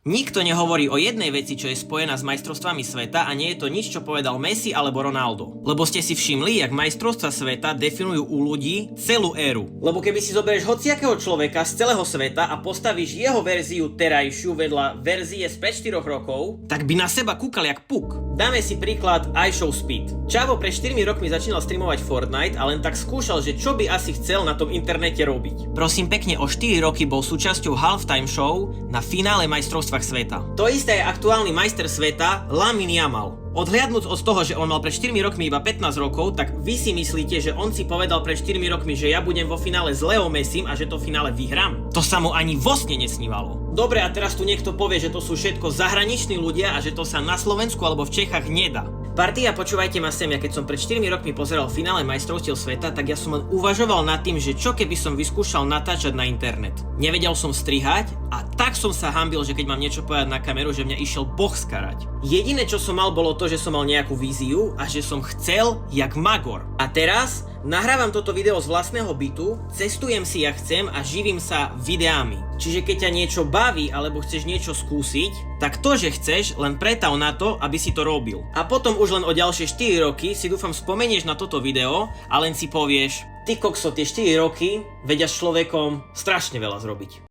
Nikto nehovorí o jednej veci, čo je spojená s majstrovstvami sveta a nie je to nič, čo povedal Messi alebo Ronaldo. Lebo ste si všimli, jak majstrovstvá sveta definujú u ľudí celú éru. Lebo keby si zoberieš hociakého človeka z celého sveta a postavíš jeho verziu terajšiu vedľa verzie z 5-4 rokov, tak by na seba kúkal jak puk. Dáme si príklad iShowSpeed. Čavo pred 4 rokmi začínal streamovať Fortnite a len tak skúšal, že čo by asi chcel na tom internete robiť. Prosím pekne, o 4 roky bol súčasťou halftime show na finále majstrovstvách sveta. To isté je aktuálny majster sveta Lamine Yamal. Odhliadnúc od toho, že on mal pred 4 rokmi iba 15 rokov, tak vy si myslíte, že on si povedal pred 4 rokmi, že ja budem vo finále s Leo Messim a že to finále vyhrám? To sa mu ani vo sne nesnívalo. Dobre, a teraz tu niekto povie, že to sú všetko zahraniční ľudia a že to sa na Slovensku alebo v Čechách nedá. Partia, počúvajte ma sem, ja keď som pred 4 rokmi pozeral finále majstrovstiev sveta, tak ja som len uvažoval nad tým, že čo keby som vyskúšal natáčať na internet. Nevedel som strihať a tak som sa hanbil, že keď mám niečo povedať na kameru, že mňa išiel boh skarať. Jediné, čo som mal, bolo to, že som mal nejakú víziu a že som chcel jak magor. A teraz nahrávam toto video z vlastného bytu, cestujem si jak chcem a živím sa videami. Čiže keď ťa niečo baví alebo chceš niečo skúsiť, tak to, že chceš, len pretav na to, aby si to robil. A potom už len o ďalšie 4 roky si dúfam spomenieš na toto video a len si povieš: ty kokso, tie 4 roky vedia s človekom strašne veľa zrobiť.